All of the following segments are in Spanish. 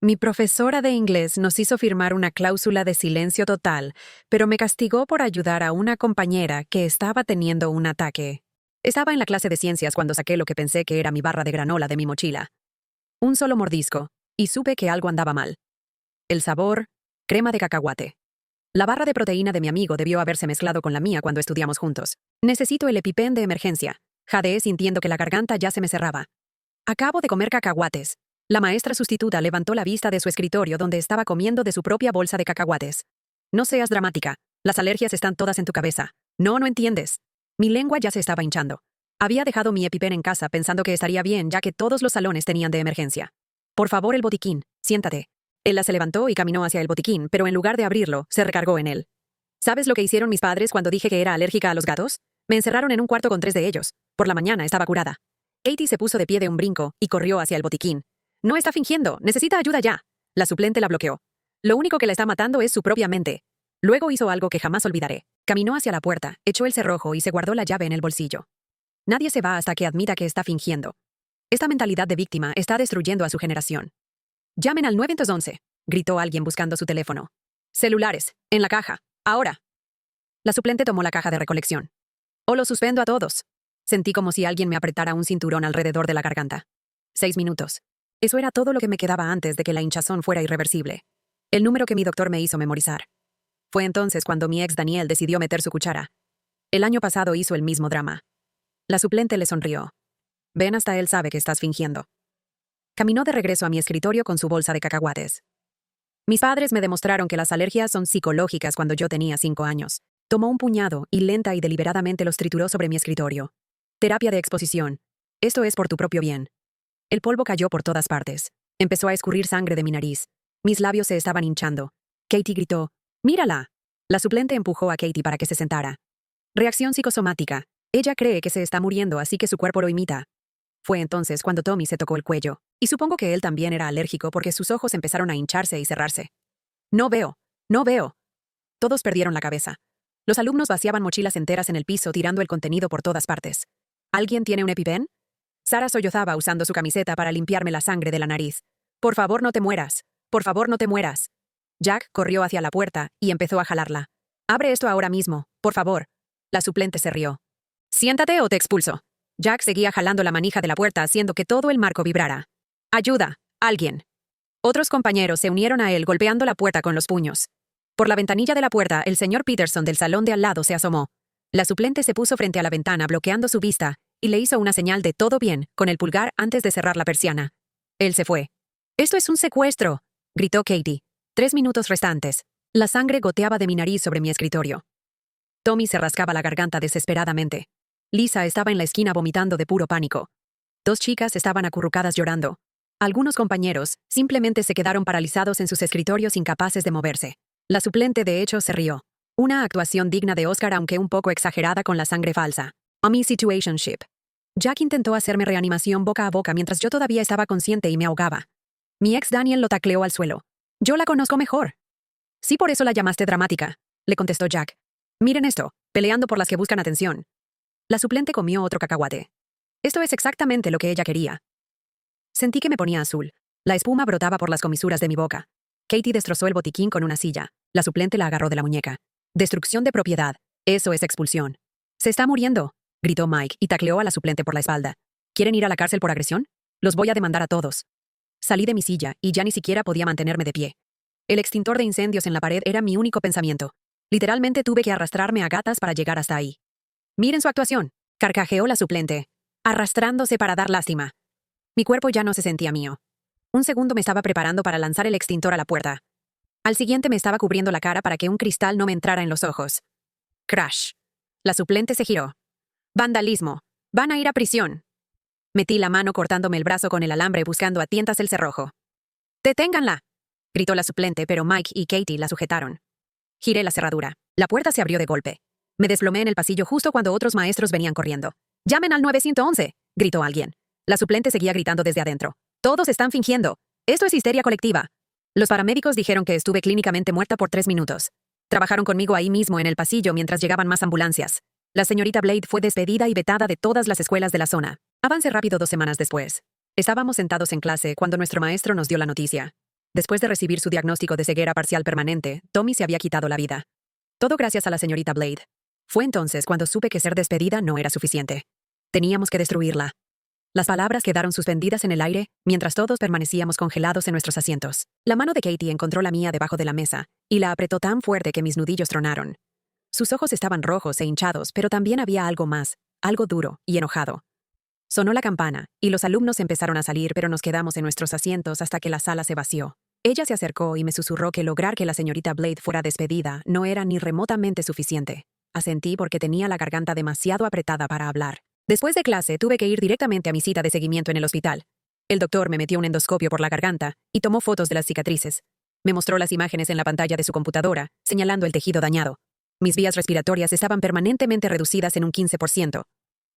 Mi profesora de inglés nos hizo firmar una cláusula de silencio total, pero me castigó por ayudar a una compañera que estaba teniendo un ataque. Estaba en la clase de ciencias cuando saqué lo que pensé que era mi barra de granola de mi mochila. Un solo mordisco, y supe que algo andaba mal. El sabor, crema de cacahuate. La barra de proteína de mi amigo debió haberse mezclado con la mía cuando estudiamos juntos. Necesito el EpiPen de emergencia. Jadeé sintiendo que la garganta ya se me cerraba. Acabo de comer cacahuates. La maestra sustituta levantó la vista de su escritorio donde estaba comiendo de su propia bolsa de cacahuates. No seas dramática. Las alergias están todas en tu cabeza. No entiendes. Mi lengua ya se estaba hinchando. Había dejado mi EpiPen en casa pensando que estaría bien ya que todos los salones tenían de emergencia. Por favor, el botiquín. Siéntate. Ella se levantó y caminó hacia el botiquín, pero en lugar de abrirlo, se recargó en él. ¿Sabes lo que hicieron mis padres cuando dije que era alérgica a los gatos? Me encerraron en un cuarto con 3 de ellos. Por la mañana estaba curada. Katie se puso de pie de un brinco y corrió hacia el botiquín. No está fingiendo, necesita ayuda ya. La suplente la bloqueó. Lo único que la está matando es su propia mente. Luego hizo algo que jamás olvidaré. Caminó hacia la puerta, echó el cerrojo y se guardó la llave en el bolsillo. Nadie se va hasta que admita que está fingiendo. Esta mentalidad de víctima está destruyendo a su generación. Llamen al 911, gritó alguien buscando su teléfono. Celulares, en la caja, ahora. La suplente tomó la caja de recolección. O los suspendo a todos. Sentí como si alguien me apretara un cinturón alrededor de la garganta. 6 minutos. Eso era todo lo que me quedaba antes de que la hinchazón fuera irreversible. El número que mi doctor me hizo memorizar. Fue entonces cuando mi ex Daniel decidió meter su cuchara. El año pasado hizo el mismo drama. La suplente le sonrió. Ven, hasta él sabe que estás fingiendo. Caminó de regreso a mi escritorio con su bolsa de cacahuates. Mis padres me demostraron que las alergias son psicológicas cuando yo tenía 5 años. Tomó un puñado y lenta y deliberadamente los trituró sobre mi escritorio. Terapia de exposición. Esto es por tu propio bien. El polvo cayó por todas partes. Empezó a escurrir sangre de mi nariz. Mis labios se estaban hinchando. Katie gritó, ¡mírala! La suplente empujó a Katie para que se sentara. Reacción psicosomática. Ella cree que se está muriendo, así que su cuerpo lo imita. Fue entonces cuando Tommy se tocó el cuello, y supongo que él también era alérgico porque sus ojos empezaron a hincharse y cerrarse. No veo, no veo. Todos perdieron la cabeza. Los alumnos vaciaban mochilas enteras en el piso tirando el contenido por todas partes. ¿Alguien tiene un EpiPen? Sara sollozaba usando su camiseta para limpiarme la sangre de la nariz. Por favor, no te mueras. Por favor, no te mueras. Jack corrió hacia la puerta y empezó a jalarla. Abre esto ahora mismo, por favor. La suplente se rió. Siéntate o te expulso. Jack seguía jalando la manija de la puerta haciendo que todo el marco vibrara. Ayuda, alguien. Otros compañeros se unieron a él golpeando la puerta con los puños. Por la ventanilla de la puerta, el señor Peterson del salón de al lado se asomó. La suplente se puso frente a la ventana bloqueando su vista y le hizo una señal de todo bien con el pulgar antes de cerrar la persiana. Él se fue. «¡Esto es un secuestro!», gritó Katie. 3 minutos restantes. La sangre goteaba de mi nariz sobre mi escritorio. Tommy se rascaba la garganta desesperadamente. Lisa estaba en la esquina vomitando de puro pánico. 2 chicas estaban acurrucadas llorando. Algunos compañeros simplemente se quedaron paralizados en sus escritorios incapaces de moverse. La suplente de hecho se rió. Una actuación digna de Oscar aunque un poco exagerada con la sangre falsa. A mi situationship. Jack intentó hacerme reanimación boca a boca mientras yo todavía estaba consciente y me ahogaba. Mi ex Daniel lo tacleó al suelo. Yo la conozco mejor. Sí, por eso la llamaste dramática, le contestó Jack. Miren esto, peleando por las que buscan atención. La suplente comió otro cacahuate. Esto es exactamente lo que ella quería. Sentí que me ponía azul. La espuma brotaba por las comisuras de mi boca. Katie destrozó el botiquín con una silla. La suplente la agarró de la muñeca. Destrucción de propiedad. Eso es expulsión. Se está muriendo, gritó Mike y tacleó a la suplente por la espalda. ¿Quieren ir a la cárcel por agresión? Los voy a demandar a todos. Salí de mi silla y ya ni siquiera podía mantenerme de pie. El extintor de incendios en la pared era mi único pensamiento. Literalmente tuve que arrastrarme a gatas para llegar hasta ahí. Miren su actuación, carcajeó la suplente, arrastrándose para dar lástima. Mi cuerpo ya no se sentía mío. Un segundo me estaba preparando para lanzar el extintor a la puerta. Al siguiente me estaba cubriendo la cara para que un cristal no me entrara en los ojos. Crash. La suplente se giró. Vandalismo. Van a ir a prisión. Metí la mano cortándome el brazo con el alambre buscando a tientas el cerrojo. ¡Deténganla!, gritó la suplente, pero Mike y Katie la sujetaron. Giré la cerradura. La puerta se abrió de golpe. Me desplomé en el pasillo justo cuando otros maestros venían corriendo. «¡Llamen al 911!», gritó alguien. La suplente seguía gritando desde adentro. «Todos están fingiendo. Esto es histeria colectiva». Los paramédicos dijeron que estuve clínicamente muerta por 3 minutos. Trabajaron conmigo ahí mismo en el pasillo mientras llegaban más ambulancias. La señorita Blade fue despedida y vetada de todas las escuelas de la zona. Avance rápido 2 semanas después. Estábamos sentados en clase cuando nuestro maestro nos dio la noticia. Después de recibir su diagnóstico de ceguera parcial permanente, Tommy se había quitado la vida. Todo gracias a la señorita Blade. Fue entonces cuando supe que ser despedida no era suficiente. Teníamos que destruirla. Las palabras quedaron suspendidas en el aire mientras todos permanecíamos congelados en nuestros asientos. La mano de Katie encontró la mía debajo de la mesa y la apretó tan fuerte que mis nudillos tronaron. Sus ojos estaban rojos e hinchados, pero también había algo más, algo duro y enojado. Sonó la campana y los alumnos empezaron a salir, pero nos quedamos en nuestros asientos hasta que la sala se vació. Ella se acercó y me susurró que lograr que la señorita Blade fuera despedida no era ni remotamente suficiente. Asentí porque tenía la garganta demasiado apretada para hablar. Después de clase, tuve que ir directamente a mi cita de seguimiento en el hospital. El doctor me metió un endoscopio por la garganta y tomó fotos de las cicatrices. Me mostró las imágenes en la pantalla de su computadora, señalando el tejido dañado. Mis vías respiratorias estaban permanentemente reducidas en un 15%.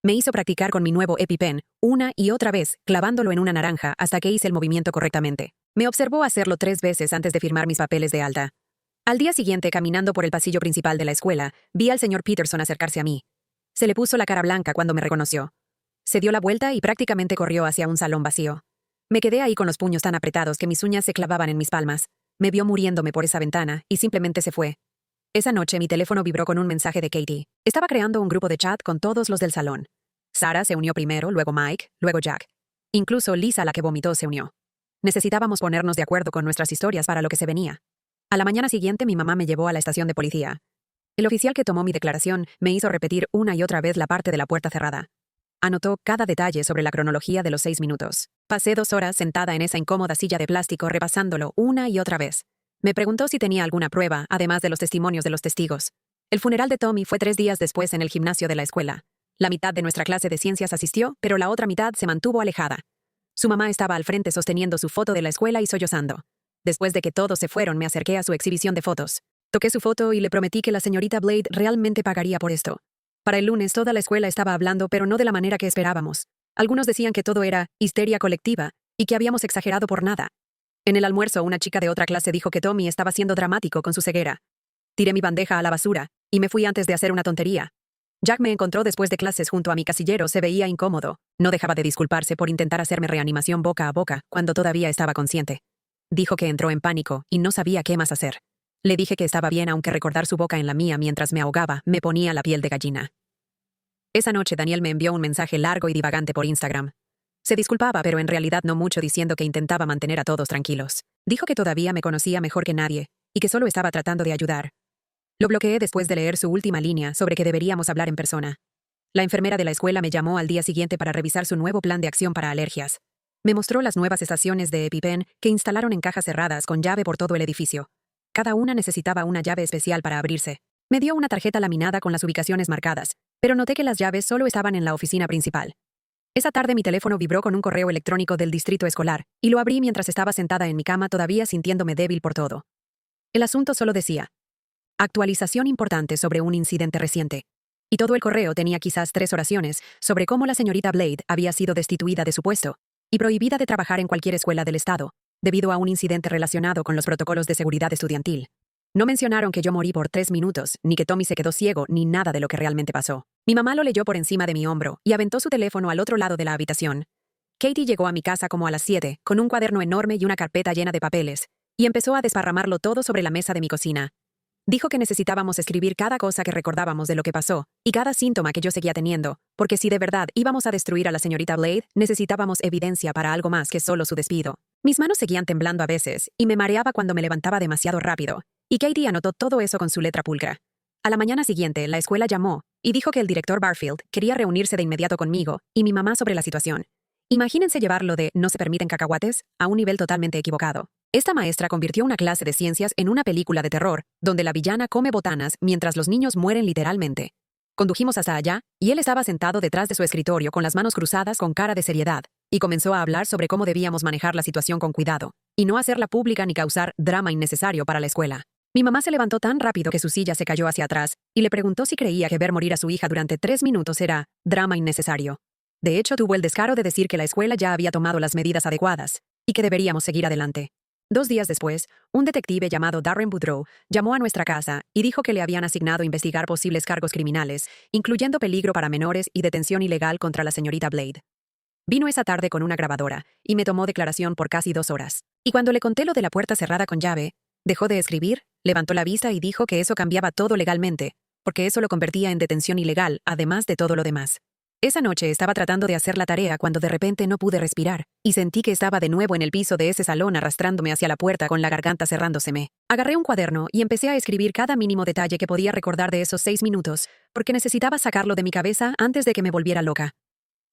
Me hizo practicar con mi nuevo EpiPen, una y otra vez, clavándolo en una naranja hasta que hice el movimiento correctamente. Me observó hacerlo 3 veces antes de firmar mis papeles de alta. Al día siguiente, caminando por el pasillo principal de la escuela, vi al señor Peterson acercarse a mí. Se le puso la cara blanca cuando me reconoció. Se dio la vuelta y prácticamente corrió hacia un salón vacío. Me quedé ahí con los puños tan apretados que mis uñas se clavaban en mis palmas. Me vio muriéndome por esa ventana y simplemente se fue. Esa noche mi teléfono vibró con un mensaje de Katie. Estaba creando un grupo de chat con todos los del salón. Sarah se unió primero, luego Mike, luego Jack. Incluso Lisa, la que vomitó, se unió. Necesitábamos ponernos de acuerdo con nuestras historias para lo que se venía. A la mañana siguiente mi mamá me llevó a la estación de policía. El oficial que tomó mi declaración me hizo repetir una y otra vez la parte de la puerta cerrada. Anotó cada detalle sobre la cronología de los 6 minutos. Pasé 2 horas sentada en esa incómoda silla de plástico repasándolo una y otra vez. Me preguntó si tenía alguna prueba, además de los testimonios de los testigos. El funeral de Tommy fue 3 días después en el gimnasio de la escuela. La mitad de nuestra clase de ciencias asistió, pero la otra mitad se mantuvo alejada. Su mamá estaba al frente sosteniendo su foto de la escuela y sollozando. Después de que todos se fueron, me acerqué a su exhibición de fotos. Toqué su foto y le prometí que la señorita Blade realmente pagaría por esto. Para el lunes toda la escuela estaba hablando, pero no de la manera que esperábamos. Algunos decían que todo era histeria colectiva y que habíamos exagerado por nada. En el almuerzo, una chica de otra clase dijo que Tommy estaba siendo dramático con su ceguera. Tiré mi bandeja a la basura y me fui antes de hacer una tontería. Jack me encontró después de clases junto a mi casillero. Se veía incómodo. No dejaba de disculparse por intentar hacerme reanimación boca a boca cuando todavía estaba consciente. Dijo que entró en pánico y no sabía qué más hacer. Le dije que estaba bien, aunque recordar su boca en la mía mientras me ahogaba me ponía la piel de gallina. Esa noche Daniel me envió un mensaje largo y divagante por Instagram. Se disculpaba, pero en realidad no mucho, diciendo que intentaba mantener a todos tranquilos. Dijo que todavía me conocía mejor que nadie y que solo estaba tratando de ayudar. Lo bloqueé después de leer su última línea sobre que deberíamos hablar en persona. La enfermera de la escuela me llamó al día siguiente para revisar su nuevo plan de acción para alergias. Me mostró las nuevas estaciones de EpiPen que instalaron en cajas cerradas con llave por todo el edificio. Cada una necesitaba una llave especial para abrirse. Me dio una tarjeta laminada con las ubicaciones marcadas, pero noté que las llaves solo estaban en la oficina principal. Esa tarde mi teléfono vibró con un correo electrónico del distrito escolar, y lo abrí mientras estaba sentada en mi cama, todavía sintiéndome débil por todo. El asunto solo decía: actualización importante sobre un incidente reciente. Y todo el correo tenía quizás 3 oraciones sobre cómo la señorita Blade había sido destituida de su puesto y prohibida de trabajar en cualquier escuela del estado, debido a un incidente relacionado con los protocolos de seguridad estudiantil. No mencionaron que yo morí por 3 minutos, ni que Tommy se quedó ciego, ni nada de lo que realmente pasó. Mi mamá lo leyó por encima de mi hombro y aventó su teléfono al otro lado de la habitación. Katie llegó a mi casa como a las 7, con un cuaderno enorme y una carpeta llena de papeles, y empezó a desparramarlo todo sobre la mesa de mi cocina. Dijo que necesitábamos escribir cada cosa que recordábamos de lo que pasó, y cada síntoma que yo seguía teniendo, porque si de verdad íbamos a destruir a la señorita Blade, necesitábamos evidencia para algo más que solo su despido. Mis manos seguían temblando a veces, y me mareaba cuando me levantaba demasiado rápido, y Katie anotó todo eso con su letra pulcra. A la mañana siguiente, la escuela llamó y dijo que el director Barfield quería reunirse de inmediato conmigo y mi mamá sobre la situación. Imagínense llevarlo de "no se permiten cacahuates" a un nivel totalmente equivocado. Esta maestra convirtió una clase de ciencias en una película de terror, donde la villana come botanas mientras los niños mueren literalmente. Condujimos hasta allá, y él estaba sentado detrás de su escritorio con las manos cruzadas con cara de seriedad, y comenzó a hablar sobre cómo debíamos manejar la situación con cuidado, y no hacerla pública ni causar drama innecesario para la escuela. Mi mamá se levantó tan rápido que su silla se cayó hacia atrás, y le preguntó si creía que ver morir a su hija durante 3 minutos era drama innecesario. De hecho, tuvo el descaro de decir que la escuela ya había tomado las medidas adecuadas, y que deberíamos seguir adelante. 2 días después, un detective llamado Darren Boudreau llamó a nuestra casa y dijo que le habían asignado investigar posibles cargos criminales, incluyendo peligro para menores y detención ilegal contra la señorita Blade. Vino esa tarde con una grabadora y me tomó declaración por casi 2 horas. Y cuando le conté lo de la puerta cerrada con llave, dejó de escribir, levantó la vista y dijo que eso cambiaba todo legalmente, porque eso lo convertía en detención ilegal, además de todo lo demás. Esa noche estaba tratando de hacer la tarea cuando de repente no pude respirar, y sentí que estaba de nuevo en el piso de ese salón arrastrándome hacia la puerta con la garganta cerrándoseme. Agarré un cuaderno y empecé a escribir cada mínimo detalle que podía recordar de esos 6 minutos, porque necesitaba sacarlo de mi cabeza antes de que me volviera loca.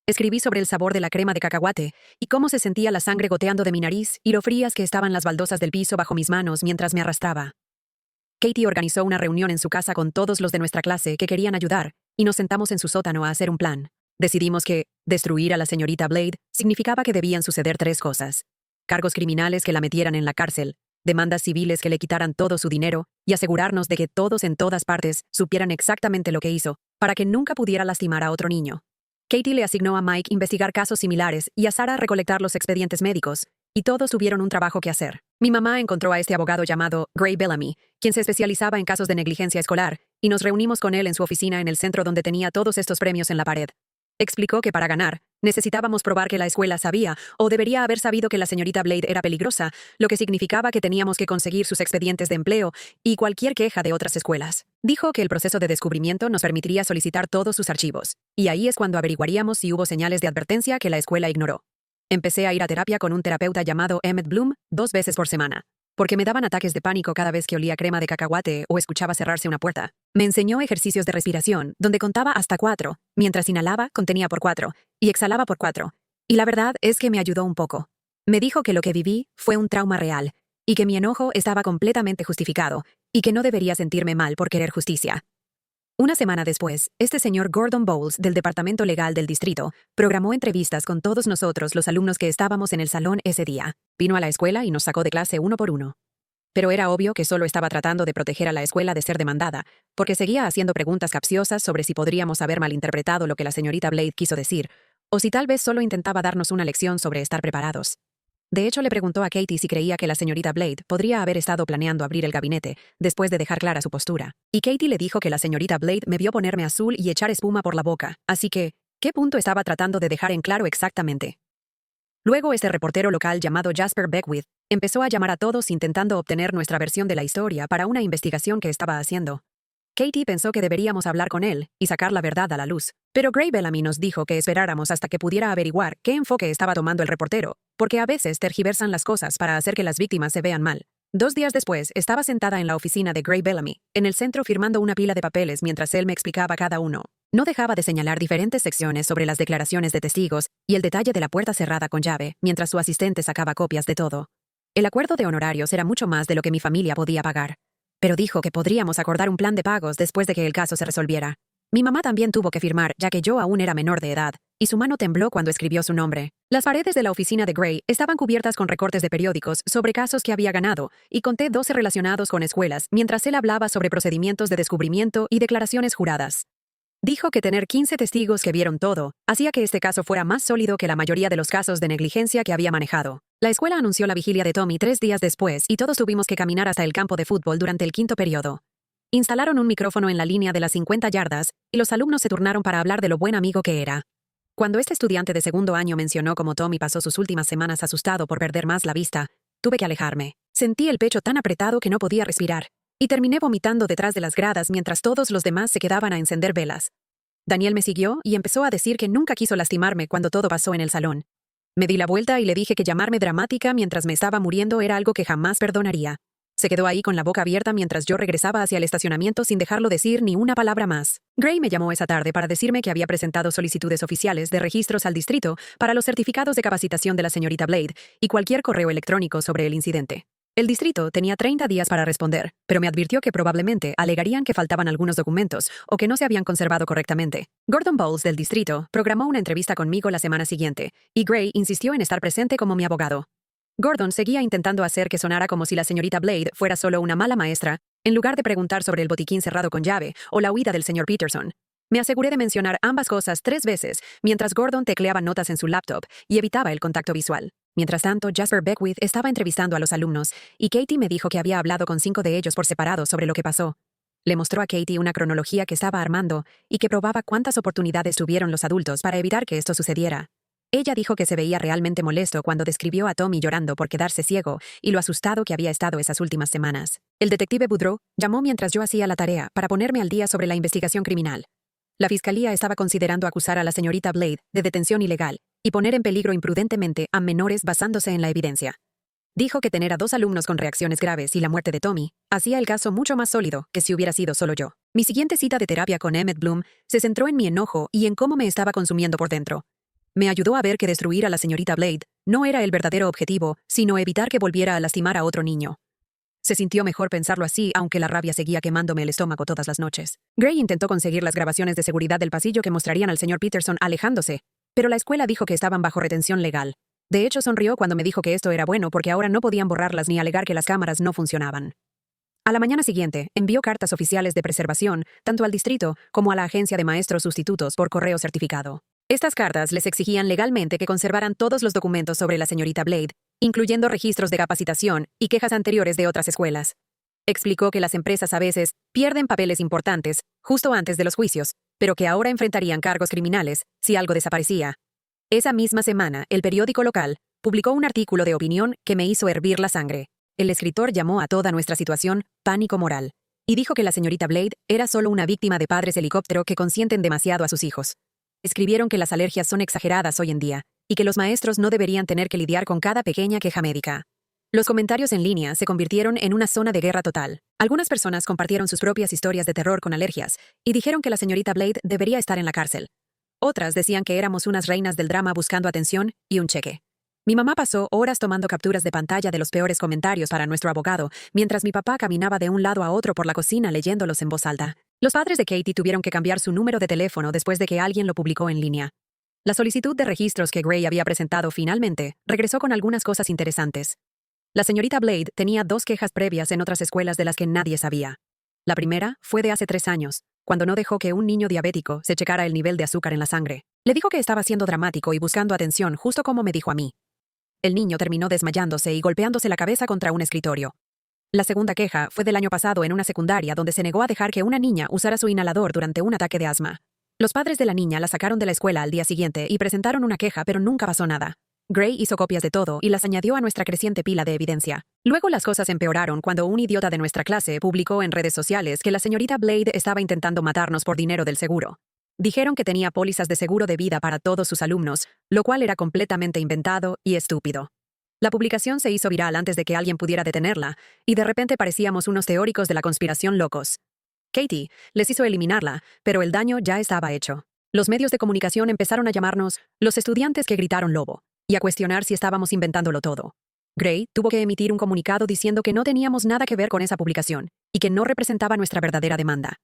Escribí sobre el sabor de la crema de cacahuate y cómo se sentía la sangre goteando de mi nariz y lo frías que estaban las baldosas del piso bajo mis manos mientras me arrastraba. Katie organizó una reunión en su casa con todos los de nuestra clase que querían ayudar, y nos sentamos en su sótano a hacer un plan. Decidimos que destruir a la señorita Blade significaba que debían suceder 3 cosas: cargos criminales que la metieran en la cárcel, demandas civiles que le quitaran todo su dinero y asegurarnos de que todos en todas partes supieran exactamente lo que hizo, para que nunca pudiera lastimar a otro niño. Katie le asignó a Mike investigar casos similares y a Sarah recolectar los expedientes médicos, y todos tuvieron un trabajo que hacer. Mi mamá encontró a este abogado llamado Gray Bellamy, quien se especializaba en casos de negligencia escolar, y nos reunimos con él en su oficina en el centro donde tenía todos estos premios en la pared. Explicó que para ganar, necesitábamos probar que la escuela sabía o debería haber sabido que la señorita Blade era peligrosa, lo que significaba que teníamos que conseguir sus expedientes de empleo y cualquier queja de otras escuelas. Dijo que el proceso de descubrimiento nos permitiría solicitar todos sus archivos, y ahí es cuando averiguaríamos si hubo señales de advertencia que la escuela ignoró. Empecé a ir a terapia con un terapeuta llamado Emmett Bloom 2 veces por semana, porque me daban ataques de pánico cada vez que olía crema de cacahuate o escuchaba cerrarse una puerta. Me enseñó ejercicios de respiración, donde contaba hasta 4, mientras inhalaba, contenía por 4, y exhalaba por 4. Y la verdad es que me ayudó un poco. Me dijo que lo que viví fue un trauma real, y que mi enojo estaba completamente justificado, y que no debería sentirme mal por querer justicia. Una semana después, este señor Gordon Bowles, del Departamento Legal del Distrito, programó entrevistas con todos nosotros los alumnos que estábamos en el salón ese día. Vino a la escuela y nos sacó de clase uno por uno. Pero era obvio que solo estaba tratando de proteger a la escuela de ser demandada, porque seguía haciendo preguntas capciosas sobre si podríamos haber malinterpretado lo que la señorita Blade quiso decir, o si tal vez solo intentaba darnos una lección sobre estar preparados. De hecho, le preguntó a Katie si creía que la señorita Blade podría haber estado planeando abrir el gabinete después de dejar clara su postura. Y Katie le dijo que la señorita Blade me vio ponerme azul y echar espuma por la boca, así que, ¿qué punto estaba tratando de dejar en claro exactamente? Luego este reportero local llamado Jasper Beckwith empezó a llamar a todos intentando obtener nuestra versión de la historia para una investigación que estaba haciendo. Katie pensó que deberíamos hablar con él y sacar la verdad a la luz, pero Gray Bellamy nos dijo que esperáramos hasta que pudiera averiguar qué enfoque estaba tomando el reportero, porque a veces tergiversan las cosas para hacer que las víctimas se vean mal. 2 días después, estaba sentada en la oficina de Gray Bellamy, en el centro firmando una pila de papeles mientras él me explicaba cada uno. No dejaba de señalar diferentes secciones sobre las declaraciones de testigos y el detalle de la puerta cerrada con llave, mientras su asistente sacaba copias de todo. El acuerdo de honorarios era mucho más de lo que mi familia podía pagar, pero dijo que podríamos acordar un plan de pagos después de que el caso se resolviera. Mi mamá también tuvo que firmar, ya que yo aún era menor de edad, y su mano tembló cuando escribió su nombre. Las paredes de la oficina de Gray estaban cubiertas con recortes de periódicos sobre casos que había ganado, y conté 12 relacionados con escuelas, mientras él hablaba sobre procedimientos de descubrimiento y declaraciones juradas. Dijo que tener 15 testigos que vieron todo hacía que este caso fuera más sólido que la mayoría de los casos de negligencia que había manejado. La escuela anunció la vigilia de Tommy 3 días después y todos tuvimos que caminar hasta el campo de fútbol durante el 5.º periodo. Instalaron un micrófono en la línea de las 50 yardas y los alumnos se turnaron para hablar de lo buen amigo que era. Cuando este estudiante de 2º año mencionó cómo Tommy pasó sus últimas semanas asustado por perder más la vista, tuve que alejarme. Sentí el pecho tan apretado que no podía respirar. Y terminé vomitando detrás de las gradas mientras todos los demás se quedaban a encender velas. Daniel me siguió y empezó a decir que nunca quiso lastimarme cuando todo pasó en el salón. Me di la vuelta y le dije que llamarme dramática mientras me estaba muriendo era algo que jamás perdonaría. Se quedó ahí con la boca abierta mientras yo regresaba hacia el estacionamiento sin dejarlo decir ni una palabra más. Gray me llamó esa tarde para decirme que había presentado solicitudes oficiales de registros al distrito para los certificados de capacitación de la señorita Blade y cualquier correo electrónico sobre el incidente. El distrito tenía 30 días para responder, pero me advirtió que probablemente alegarían que faltaban algunos documentos o que no se habían conservado correctamente. Gordon Bowles del distrito programó una entrevista conmigo la semana siguiente, y Gray insistió en estar presente como mi abogado. Gordon seguía intentando hacer que sonara como si la señorita Blade fuera solo una mala maestra, en lugar de preguntar sobre el botiquín cerrado con llave o la huida del señor Peterson. Me aseguré de mencionar ambas cosas 3 veces, mientras Gordon tecleaba notas en su laptop y evitaba el contacto visual. Mientras tanto, Jasper Beckwith estaba entrevistando a los alumnos, y Katie me dijo que había hablado con 5 de ellos por separado sobre lo que pasó. Le mostró a Katie una cronología que estaba armando y que probaba cuántas oportunidades tuvieron los adultos para evitar que esto sucediera. Ella dijo que se veía realmente molesto cuando describió a Tommy llorando por quedarse ciego y lo asustado que había estado esas últimas semanas. El detective Boudreau llamó mientras yo hacía la tarea para ponerme al día sobre la investigación criminal. La fiscalía estaba considerando acusar a la señorita Blade de detención ilegal y poner en peligro imprudentemente a menores basándose en la evidencia. Dijo que tener a 2 alumnos con reacciones graves y la muerte de Tommy hacía el caso mucho más sólido que si hubiera sido solo yo. Mi siguiente cita de terapia con Emmett Bloom se centró en mi enojo y en cómo me estaba consumiendo por dentro. Me ayudó a ver que destruir a la señorita Blade no era el verdadero objetivo, sino evitar que volviera a lastimar a otro niño. Se sintió mejor pensarlo así, aunque la rabia seguía quemándome el estómago todas las noches. Gray intentó conseguir las grabaciones de seguridad del pasillo que mostrarían al señor Peterson alejándose, pero la escuela dijo que estaban bajo retención legal. De hecho, sonrió cuando me dijo que esto era bueno porque ahora no podían borrarlas ni alegar que las cámaras no funcionaban. A la mañana siguiente, envió cartas oficiales de preservación, tanto al distrito como a la agencia de maestros sustitutos por correo certificado. Estas cartas les exigían legalmente que conservaran todos los documentos sobre la señorita Blade, incluyendo registros de capacitación y quejas anteriores de otras escuelas. Explicó que las empresas a veces pierden papeles importantes justo antes de los juicios, pero que ahora enfrentarían cargos criminales si algo desaparecía. Esa misma semana, el periódico local publicó un artículo de opinión que me hizo hervir la sangre. El escritor llamó a toda nuestra situación pánico moral y dijo que la señorita Blade era solo una víctima de padres helicóptero que consienten demasiado a sus hijos. Escribieron que las alergias son exageradas hoy en día y que los maestros no deberían tener que lidiar con cada pequeña queja médica. Los comentarios en línea se convirtieron en una zona de guerra total. Algunas personas compartieron sus propias historias de terror con alergias y dijeron que la señorita Blade debería estar en la cárcel. Otras decían que éramos unas reinas del drama buscando atención y un cheque. Mi mamá pasó horas tomando capturas de pantalla de los peores comentarios para nuestro abogado, mientras mi papá caminaba de un lado a otro por la cocina leyéndolos en voz alta. Los padres de Katie tuvieron que cambiar su número de teléfono después de que alguien lo publicó en línea. La solicitud de registros que Gray había presentado finalmente regresó con algunas cosas interesantes. La señorita Blade tenía 2 quejas previas en otras escuelas de las que nadie sabía. La primera fue de hace 3 años, cuando no dejó que un niño diabético se checara el nivel de azúcar en la sangre. Le dijo que estaba siendo dramático y buscando atención, justo como me dijo a mí. El niño terminó desmayándose y golpeándose la cabeza contra un escritorio. La segunda queja fue del año pasado en una secundaria donde se negó a dejar que una niña usara su inhalador durante un ataque de asma. Los padres de la niña la sacaron de la escuela al día siguiente y presentaron una queja, pero nunca pasó nada. Gray hizo copias de todo y las añadió a nuestra creciente pila de evidencia. Luego las cosas empeoraron cuando un idiota de nuestra clase publicó en redes sociales que la señorita Blade estaba intentando matarnos por dinero del seguro. Dijeron que tenía pólizas de seguro de vida para todos sus alumnos, lo cual era completamente inventado y estúpido. La publicación se hizo viral antes de que alguien pudiera detenerla, y de repente parecíamos unos teóricos de la conspiración locos. Katie les hizo eliminarla, pero el daño ya estaba hecho. Los medios de comunicación empezaron a llamarnos los estudiantes que gritaron lobo, y a cuestionar si estábamos inventándolo todo. Gray tuvo que emitir un comunicado diciendo que no teníamos nada que ver con esa publicación, y que no representaba nuestra verdadera demanda.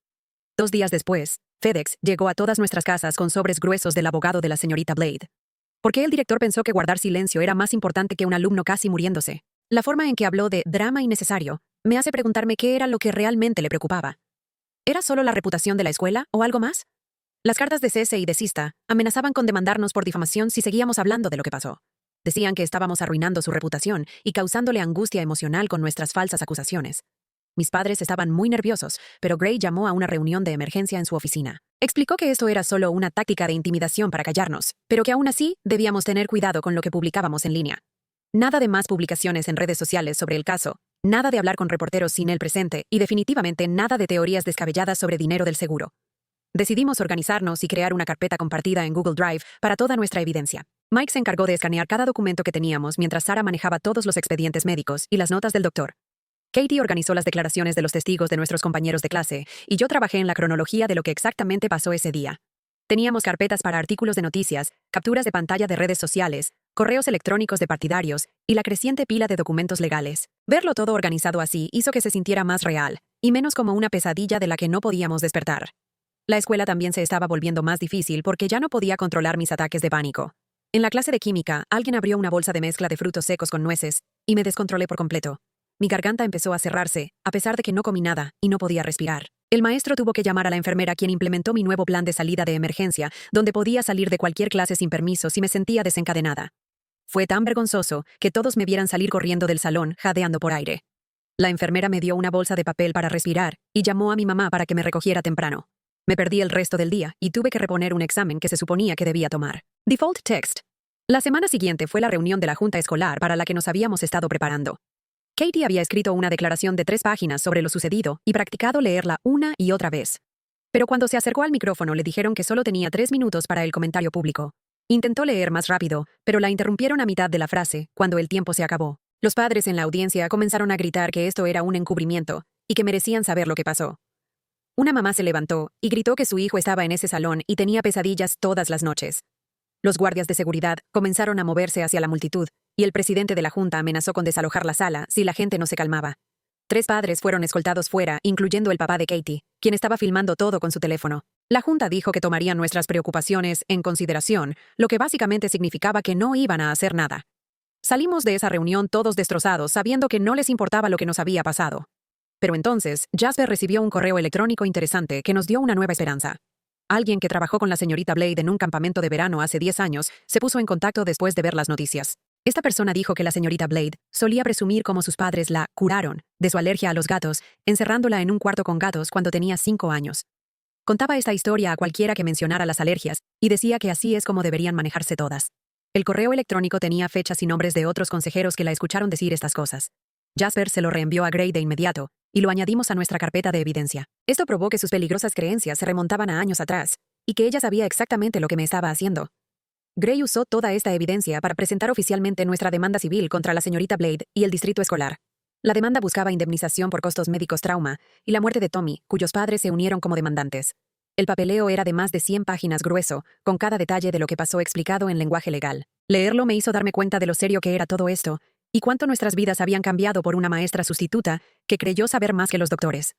2 días después, FedEx llegó a todas nuestras casas con sobres gruesos del abogado de la señorita Blade. ¿Por qué el director pensó que guardar silencio era más importante que un alumno casi muriéndose? La forma en que habló de drama innecesario me hace preguntarme qué era lo que realmente le preocupaba. ¿Era solo la reputación de la escuela o algo más? Las cartas de cese y desista amenazaban con demandarnos por difamación si seguíamos hablando de lo que pasó. Decían que estábamos arruinando su reputación y causándole angustia emocional con nuestras falsas acusaciones. Mis padres estaban muy nerviosos, pero Gray llamó a una reunión de emergencia en su oficina. Explicó que esto era solo una táctica de intimidación para callarnos, pero que aún así debíamos tener cuidado con lo que publicábamos en línea. Nada de más publicaciones en redes sociales sobre el caso, nada de hablar con reporteros sin el presente y definitivamente nada de teorías descabelladas sobre dinero del seguro. Decidimos organizarnos y crear una carpeta compartida en Google Drive para toda nuestra evidencia. Mike se encargó de escanear cada documento que teníamos mientras Sarah manejaba todos los expedientes médicos y las notas del doctor. Katie organizó las declaraciones de los testigos de nuestros compañeros de clase y yo trabajé en la cronología de lo que exactamente pasó ese día. Teníamos carpetas para artículos de noticias, capturas de pantalla de redes sociales, correos electrónicos de partidarios y la creciente pila de documentos legales. Verlo todo organizado así hizo que se sintiera más real y menos como una pesadilla de la que no podíamos despertar. La escuela también se estaba volviendo más difícil porque ya no podía controlar mis ataques de pánico. En la clase de química, alguien abrió una bolsa de mezcla de frutos secos con nueces y me descontrolé por completo. Mi garganta empezó a cerrarse, a pesar de que no comí nada y no podía respirar. El maestro tuvo que llamar a la enfermera quien implementó mi nuevo plan de salida de emergencia, donde podía salir de cualquier clase sin permiso si me sentía desencadenada. Fue tan vergonzoso que todos me vieran salir corriendo del salón, jadeando por aire. La enfermera me dio una bolsa de papel para respirar y llamó a mi mamá para que me recogiera temprano. Me perdí el resto del día y tuve que reponer un examen que se suponía que debía tomar. Default text. La semana siguiente fue la reunión de la junta escolar para la que nos habíamos estado preparando. Katie había escrito una declaración de 3 páginas sobre lo sucedido y practicado leerla una y otra vez. Pero cuando se acercó al micrófono le dijeron que solo tenía 3 minutos para el comentario público. Intentó leer más rápido, pero la interrumpieron a mitad de la frase, cuando el tiempo se acabó. Los padres en la audiencia comenzaron a gritar que esto era un encubrimiento y que merecían saber lo que pasó. Una mamá se levantó y gritó que su hijo estaba en ese salón y tenía pesadillas todas las noches. Los guardias de seguridad comenzaron a moverse hacia la multitud, y el presidente de la junta amenazó con desalojar la sala si la gente no se calmaba. 3 padres fueron escoltados fuera, incluyendo el papá de Katie, quien estaba filmando todo con su teléfono. La junta dijo que tomarían nuestras preocupaciones en consideración, lo que básicamente significaba que no iban a hacer nada. Salimos de esa reunión todos destrozados, sabiendo que no les importaba lo que nos había pasado. Pero entonces, Jasper recibió un correo electrónico interesante que nos dio una nueva esperanza. Alguien que trabajó con la señorita Blade en un campamento de verano hace 10 años se puso en contacto después de ver las noticias. Esta persona dijo que la señorita Blade solía presumir cómo sus padres la curaron de su alergia a los gatos, encerrándola en un cuarto con gatos cuando tenía 5 años. Contaba esta historia a cualquiera que mencionara las alergias y decía que así es como deberían manejarse todas. El correo electrónico tenía fechas y nombres de otros consejeros que la escucharon decir estas cosas. Jasper se lo reenvió a Gray de inmediato, y lo añadimos a nuestra carpeta de evidencia. Esto probó que sus peligrosas creencias se remontaban a años atrás, y que ella sabía exactamente lo que me estaba haciendo. Gray usó toda esta evidencia para presentar oficialmente nuestra demanda civil contra la señorita Blade y el distrito escolar. La demanda buscaba indemnización por costos médicos trauma, y la muerte de Tommy, cuyos padres se unieron como demandantes. El papeleo era de más de 100 páginas grueso, con cada detalle de lo que pasó explicado en lenguaje legal. Leerlo me hizo darme cuenta de lo serio que era todo esto, y cuánto nuestras vidas habían cambiado por una maestra sustituta que creyó saber más que los doctores.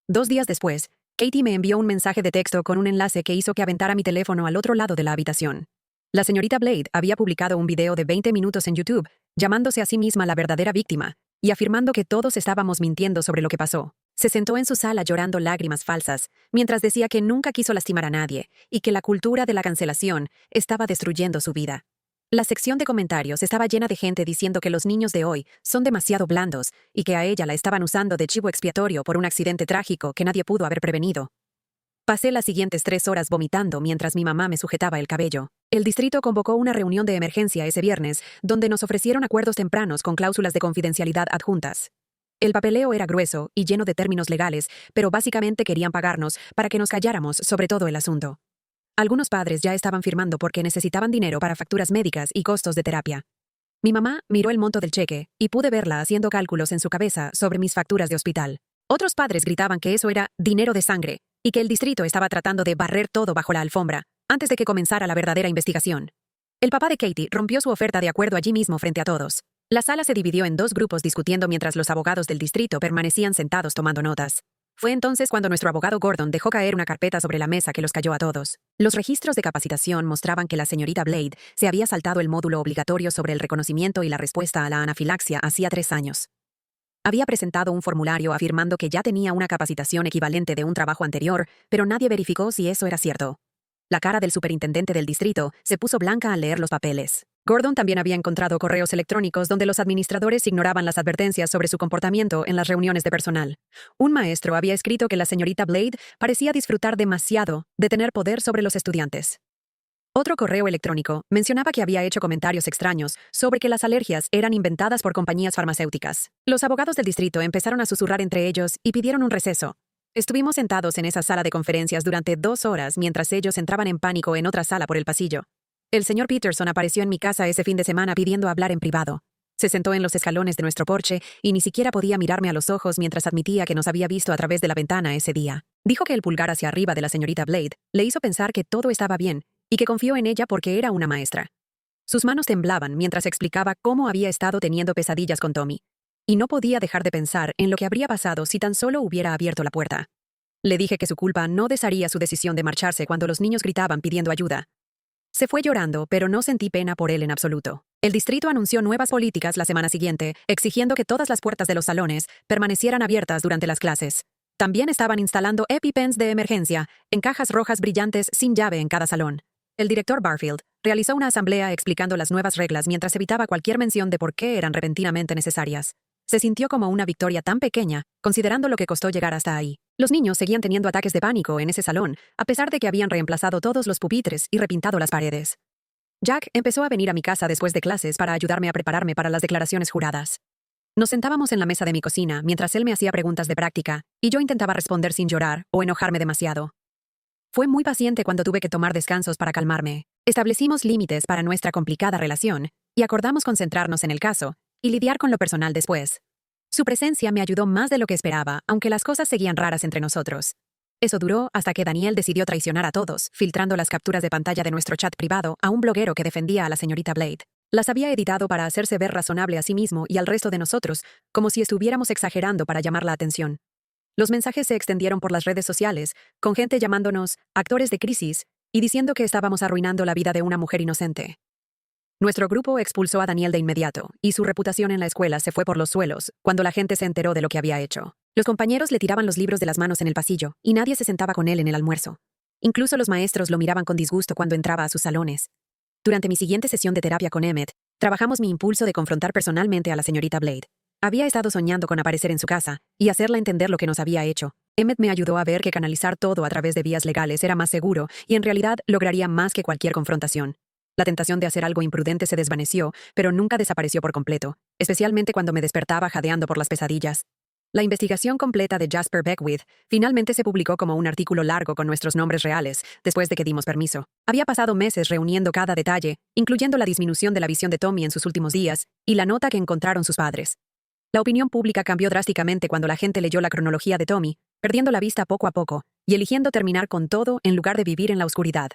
2 días después, Katie me envió un mensaje de texto con un enlace que hizo que aventara mi teléfono al otro lado de la habitación. La señorita Blade había publicado un video de 20 minutos en YouTube, llamándose a sí misma la verdadera víctima, y afirmando que todos estábamos mintiendo sobre lo que pasó. Se sentó en su sala llorando lágrimas falsas, mientras decía que nunca quiso lastimar a nadie, y que la cultura de la cancelación estaba destruyendo su vida. La sección de comentarios estaba llena de gente diciendo que los niños de hoy son demasiado blandos y que a ella la estaban usando de chivo expiatorio por un accidente trágico que nadie pudo haber prevenido. Pasé las siguientes 3 horas vomitando mientras mi mamá me sujetaba el cabello. El distrito convocó una reunión de emergencia ese viernes, donde nos ofrecieron acuerdos tempranos con cláusulas de confidencialidad adjuntas. El papeleo era grueso y lleno de términos legales, pero básicamente querían pagarnos para que nos calláramos sobre todo el asunto. Algunos padres ya estaban firmando porque necesitaban dinero para facturas médicas y costos de terapia. Mi mamá miró el monto del cheque y pude verla haciendo cálculos en su cabeza sobre mis facturas de hospital. Otros padres gritaban que eso era dinero de sangre y que el distrito estaba tratando de barrer todo bajo la alfombra antes de que comenzara la verdadera investigación. El papá de Katie rompió su oferta de acuerdo allí mismo frente a todos. La sala se dividió en 2 grupos discutiendo mientras los abogados del distrito permanecían sentados tomando notas. Fue entonces cuando nuestro abogado Gordon dejó caer una carpeta sobre la mesa que los calló a todos. Los registros de capacitación mostraban que la señorita Blade se había saltado el módulo obligatorio sobre el reconocimiento y la respuesta a la anafilaxia hacía 3 años. Había presentado un formulario afirmando que ya tenía una capacitación equivalente de un trabajo anterior, pero nadie verificó si eso era cierto. La cara del superintendente del distrito se puso blanca al leer los papeles. Gordon también había encontrado correos electrónicos donde los administradores ignoraban las advertencias sobre su comportamiento en las reuniones de personal. Un maestro había escrito que la señorita Blade parecía disfrutar demasiado de tener poder sobre los estudiantes. Otro correo electrónico mencionaba que había hecho comentarios extraños sobre que las alergias eran inventadas por compañías farmacéuticas. Los abogados del distrito empezaron a susurrar entre ellos y pidieron un receso. Estuvimos sentados en esa sala de conferencias durante 2 horas mientras ellos entraban en pánico en otra sala por el pasillo. El señor Peterson apareció en mi casa ese fin de semana pidiendo hablar en privado. Se sentó en los escalones de nuestro porche y ni siquiera podía mirarme a los ojos mientras admitía que nos había visto a través de la ventana ese día. Dijo que el pulgar hacia arriba de la señorita Blade le hizo pensar que todo estaba bien y que confió en ella porque era una maestra. Sus manos temblaban mientras explicaba cómo había estado teniendo pesadillas con Tommy. Y no podía dejar de pensar en lo que habría pasado si tan solo hubiera abierto la puerta. Le dije que su culpa no desharía su decisión de marcharse cuando los niños gritaban pidiendo ayuda. Se fue llorando, pero no sentí pena por él en absoluto. El distrito anunció nuevas políticas la semana siguiente, exigiendo que todas las puertas de los salones permanecieran abiertas durante las clases. También estaban instalando EpiPens de emergencia, en cajas rojas brillantes sin llave en cada salón. El director Barfield realizó una asamblea explicando las nuevas reglas mientras evitaba cualquier mención de por qué eran repentinamente necesarias. Se sintió como una victoria tan pequeña, considerando lo que costó llegar hasta ahí. Los niños seguían teniendo ataques de pánico en ese salón, a pesar de que habían reemplazado todos los pupitres y repintado las paredes. Jack empezó a venir a mi casa después de clases para ayudarme a prepararme para las declaraciones juradas. Nos sentábamos en la mesa de mi cocina mientras él me hacía preguntas de práctica y yo intentaba responder sin llorar o enojarme demasiado. Fue muy paciente cuando tuve que tomar descansos para calmarme. Establecimos límites para nuestra complicada relación y acordamos concentrarnos en el caso y lidiar con lo personal después. Su presencia me ayudó más de lo que esperaba, aunque las cosas seguían raras entre nosotros. Eso duró hasta que Daniel decidió traicionar a todos, filtrando las capturas de pantalla de nuestro chat privado a un bloguero que defendía a la señorita Blade. Las había editado para hacerse ver razonable a sí mismo y al resto de nosotros, como si estuviéramos exagerando para llamar la atención. Los mensajes se extendieron por las redes sociales, con gente llamándonos actores de crisis y diciendo que estábamos arruinando la vida de una mujer inocente. Nuestro grupo expulsó a Daniel de inmediato, y su reputación en la escuela se fue por los suelos cuando la gente se enteró de lo que había hecho. Los compañeros le tiraban los libros de las manos en el pasillo, y nadie se sentaba con él en el almuerzo. Incluso los maestros lo miraban con disgusto cuando entraba a sus salones. Durante mi siguiente sesión de terapia con Emmett, trabajamos mi impulso de confrontar personalmente a la señorita Blade. Había estado soñando con aparecer en su casa y hacerla entender lo que nos había hecho. Emmett me ayudó a ver que canalizar todo a través de vías legales era más seguro y en realidad lograría más que cualquier confrontación. La tentación de hacer algo imprudente se desvaneció, pero nunca desapareció por completo, especialmente cuando me despertaba jadeando por las pesadillas. La investigación completa de Jasper Beckwith finalmente se publicó como un artículo largo con nuestros nombres reales, después de que dimos permiso. Había pasado meses reuniendo cada detalle, incluyendo la disminución de la visión de Tommy en sus últimos días y la nota que encontraron sus padres. La opinión pública cambió drásticamente cuando la gente leyó la cronología de Tommy, perdiendo la vista poco a poco y eligiendo terminar con todo en lugar de vivir en la oscuridad.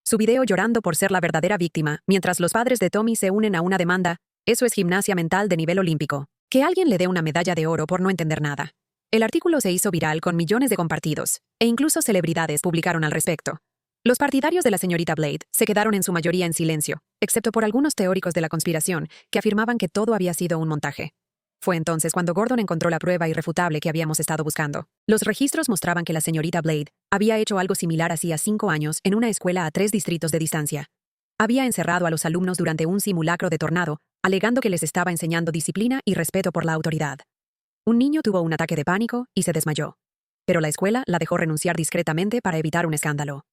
Su video llorando por ser la verdadera víctima, mientras los padres de Tommy se unen a una demanda, eso es gimnasia mental de nivel olímpico. Que alguien le dé una medalla de oro por no entender nada. El artículo se hizo viral con millones de compartidos, e incluso celebridades publicaron al respecto. Los partidarios de la señorita Blade se quedaron en su mayoría en silencio, excepto por algunos teóricos de la conspiración que afirmaban que todo había sido un montaje. Fue entonces cuando Gordon encontró la prueba irrefutable que habíamos estado buscando. Los registros mostraban que la señorita Blade había hecho algo similar hacía 5 años en una escuela a 3 distritos de distancia. Había encerrado a los alumnos durante un simulacro de tornado, alegando que les estaba enseñando disciplina y respeto por la autoridad. Un niño tuvo un ataque de pánico y se desmayó. Pero la escuela la dejó renunciar discretamente para evitar un escándalo.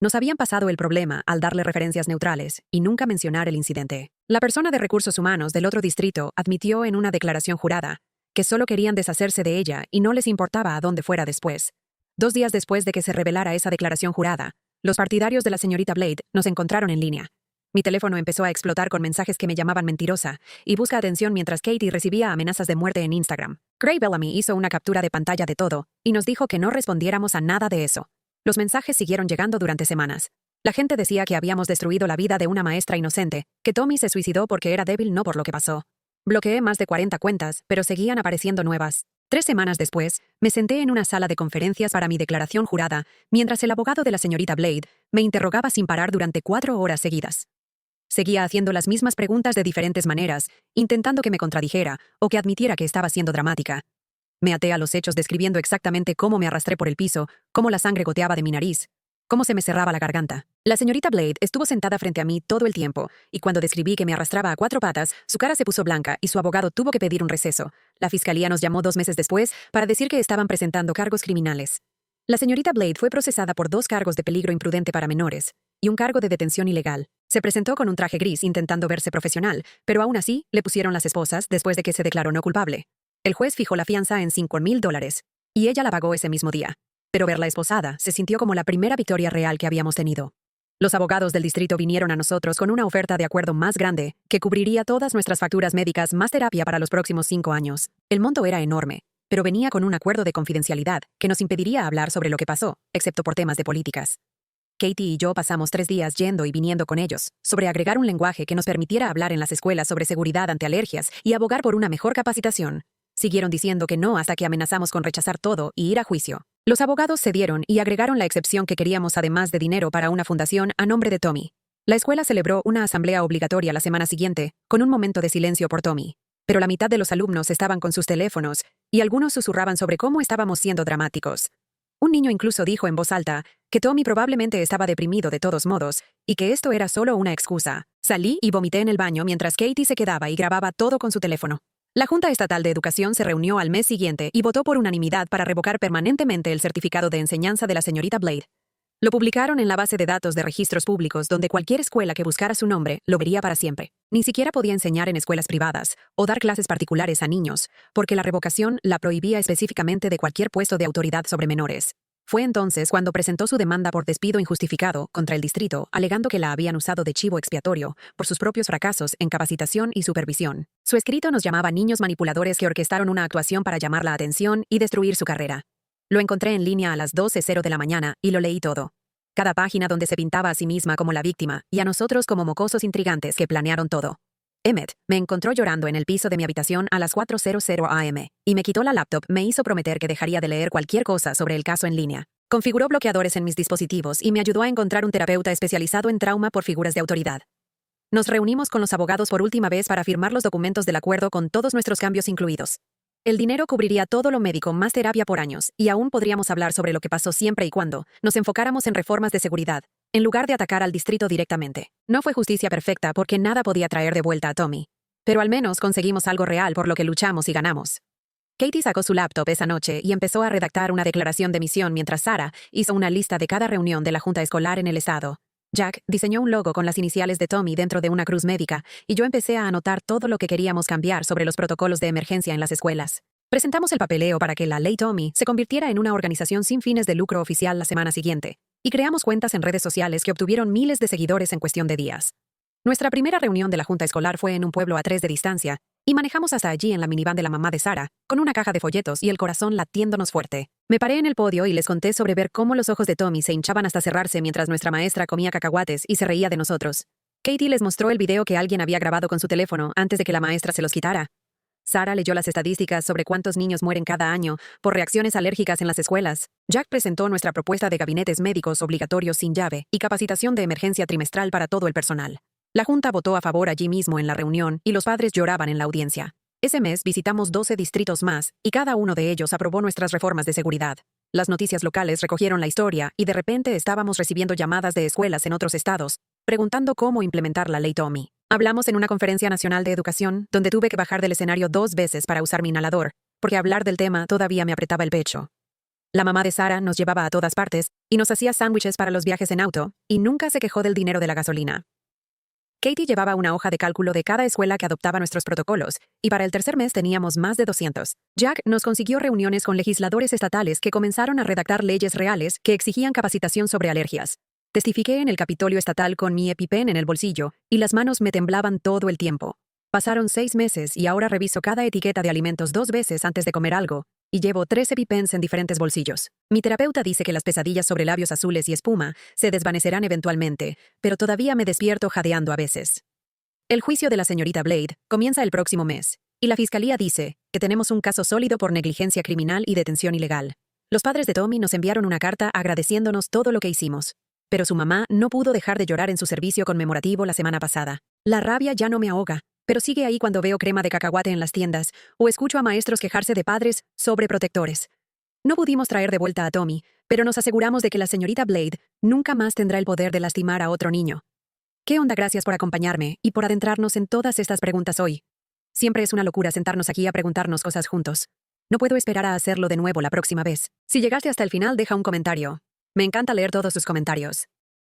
Nos habían pasado el problema al darle referencias neutrales y nunca mencionar el incidente. La persona de recursos humanos del otro distrito admitió en una declaración jurada que solo querían deshacerse de ella y no les importaba a dónde fuera después. 2 días después de que se revelara esa declaración jurada, los partidarios de la señorita Blade nos encontraron en línea. Mi teléfono empezó a explotar con mensajes que me llamaban mentirosa y busca atención mientras Katie recibía amenazas de muerte en Instagram. Gray Bellamy hizo una captura de pantalla de todo y nos dijo que no respondiéramos a nada de eso. Los mensajes siguieron llegando durante semanas. La gente decía que habíamos destruido la vida de una maestra inocente, que Tommy se suicidó porque era débil, no por lo que pasó. Bloqueé más de 40 cuentas, pero seguían apareciendo nuevas. 3 semanas después, me senté en una sala de conferencias para mi declaración jurada, mientras el abogado de la señorita Blade me interrogaba sin parar durante 4 horas seguidas. Seguía haciendo las mismas preguntas de diferentes maneras, intentando que me contradijera o que admitiera que estaba siendo dramática. Me até a los hechos describiendo exactamente cómo me arrastré por el piso, cómo la sangre goteaba de mi nariz, cómo se me cerraba la garganta. La señorita Blade estuvo sentada frente a mí todo el tiempo, y cuando describí que me arrastraba a 4 patas, su cara se puso blanca y su abogado tuvo que pedir un receso. La fiscalía nos llamó 2 meses después para decir que estaban presentando cargos criminales. La señorita Blade fue procesada por 2 cargos de peligro imprudente para menores y un cargo de detención ilegal. Se presentó con un traje gris intentando verse profesional, pero aún así le pusieron las esposas después de que se declaró no culpable. El juez fijó la fianza en $5,000 y ella la pagó ese mismo día. Pero verla esposada se sintió como la primera victoria real que habíamos tenido. Los abogados del distrito vinieron a nosotros con una oferta de acuerdo más grande, que cubriría todas nuestras facturas médicas más terapia para los próximos 5 años. El monto era enorme, pero venía con un acuerdo de confidencialidad que nos impediría hablar sobre lo que pasó, excepto por temas de políticas. Katie y yo pasamos 3 días yendo y viniendo con ellos, sobre agregar un lenguaje que nos permitiera hablar en las escuelas sobre seguridad ante alergias y abogar por una mejor capacitación. Siguieron diciendo que no hasta que amenazamos con rechazar todo y ir a juicio. Los abogados cedieron y agregaron la excepción que queríamos además de dinero para una fundación a nombre de Tommy. La escuela celebró una asamblea obligatoria la semana siguiente, con un momento de silencio por Tommy. Pero la mitad de los alumnos estaban con sus teléfonos, y algunos susurraban sobre cómo estábamos siendo dramáticos. Un niño incluso dijo en voz alta que Tommy probablemente estaba deprimido de todos modos, y que esto era solo una excusa. Salí y vomité en el baño mientras Katie se quedaba y grababa todo con su teléfono. La Junta Estatal de Educación se reunió al mes siguiente y votó por unanimidad para revocar permanentemente el certificado de enseñanza de la señorita Blade. Lo publicaron en la base de datos de registros públicos donde cualquier escuela que buscara su nombre lo vería para siempre. Ni siquiera podía enseñar en escuelas privadas o dar clases particulares a niños, porque la revocación la prohibía específicamente de cualquier puesto de autoridad sobre menores. Fue entonces cuando presentó su demanda por despido injustificado contra el distrito, alegando que la habían usado de chivo expiatorio por sus propios fracasos en capacitación y supervisión. Su escrito nos llamaba niños manipuladores que orquestaron una actuación para llamar la atención y destruir su carrera. Lo encontré en línea a las 12:00 de la mañana y lo leí todo. Cada página donde se pintaba a sí misma como la víctima y a nosotros como mocosos intrigantes que planearon todo. Emmett me encontró llorando en el piso de mi habitación a las 4:00 am y me quitó la laptop. Me hizo prometer que dejaría de leer cualquier cosa sobre el caso en línea. Configuró bloqueadores en mis dispositivos y me ayudó a encontrar un terapeuta especializado en trauma por figuras de autoridad. Nos reunimos con los abogados por última vez para firmar los documentos del acuerdo con todos nuestros cambios incluidos. El dinero cubriría todo lo médico más terapia por años, y aún podríamos hablar sobre lo que pasó siempre y cuando nos enfocáramos en reformas de seguridad, en lugar de atacar al distrito directamente. No fue justicia perfecta porque nada podía traer de vuelta a Tommy. Pero al menos conseguimos algo real por lo que luchamos y ganamos. Katie sacó su laptop esa noche y empezó a redactar una declaración de misión mientras Sarah hizo una lista de cada reunión de la junta escolar en el estado. Jack diseñó un logo con las iniciales de Tommy dentro de una cruz médica, y yo empecé a anotar todo lo que queríamos cambiar sobre los protocolos de emergencia en las escuelas. Presentamos el papeleo para que la Ley Tommy se convirtiera en una organización sin fines de lucro oficial la semana siguiente, y creamos cuentas en redes sociales que obtuvieron miles de seguidores en cuestión de días. Nuestra primera reunión de la junta escolar fue en un pueblo a 3 de distancia, y manejamos hasta allí en la minivan de la mamá de Sarah, con una caja de folletos y el corazón latiéndonos fuerte. Me paré en el podio y les conté sobre ver cómo los ojos de Tommy se hinchaban hasta cerrarse mientras nuestra maestra comía cacahuates y se reía de nosotros. Katie les mostró el video que alguien había grabado con su teléfono antes de que la maestra se los quitara. Sarah leyó las estadísticas sobre cuántos niños mueren cada año por reacciones alérgicas en las escuelas. Jack presentó nuestra propuesta de gabinetes médicos obligatorios sin llave y capacitación de emergencia trimestral para todo el personal. La junta votó a favor allí mismo en la reunión y los padres lloraban en la audiencia. Ese mes visitamos 12 distritos más y cada uno de ellos aprobó nuestras reformas de seguridad. Las noticias locales recogieron la historia y de repente estábamos recibiendo llamadas de escuelas en otros estados, preguntando cómo implementar la Ley Tommy. Hablamos en una conferencia nacional de educación donde tuve que bajar del escenario 2 veces para usar mi inhalador, porque hablar del tema todavía me apretaba el pecho. La mamá de Sarah nos llevaba a todas partes y nos hacía sándwiches para los viajes en auto, y nunca se quejó del dinero de la gasolina. Katie llevaba una hoja de cálculo de cada escuela que adoptaba nuestros protocolos, y para el tercer mes teníamos más de 200. Jack nos consiguió reuniones con legisladores estatales que comenzaron a redactar leyes reales que exigían capacitación sobre alergias. Testifiqué en el Capitolio estatal con mi EpiPen en el bolsillo, y las manos me temblaban todo el tiempo. Pasaron 6 meses y ahora reviso cada etiqueta de alimentos 2 veces antes de comer algo, y llevo 3 EpiPens en diferentes bolsillos. Mi terapeuta dice que las pesadillas sobre labios azules y espuma se desvanecerán eventualmente, pero todavía me despierto jadeando a veces. El juicio de la señorita Blade comienza el próximo mes, y la fiscalía dice que tenemos un caso sólido por negligencia criminal y detención ilegal. Los padres de Tommy nos enviaron una carta agradeciéndonos todo lo que hicimos, pero su mamá no pudo dejar de llorar en su servicio conmemorativo la semana pasada. La rabia ya no me ahoga, pero sigue ahí cuando veo crema de cacahuate en las tiendas o escucho a maestros quejarse de padres sobreprotectores. No pudimos traer de vuelta a Tommy, pero nos aseguramos de que la señorita Blade nunca más tendrá el poder de lastimar a otro niño. ¿Qué onda? Gracias por acompañarme y por adentrarnos en todas estas preguntas hoy. Siempre es una locura sentarnos aquí a preguntarnos cosas juntos. No puedo esperar a hacerlo de nuevo la próxima vez. Si llegaste hasta el final, deja un comentario. Me encanta leer todos sus comentarios.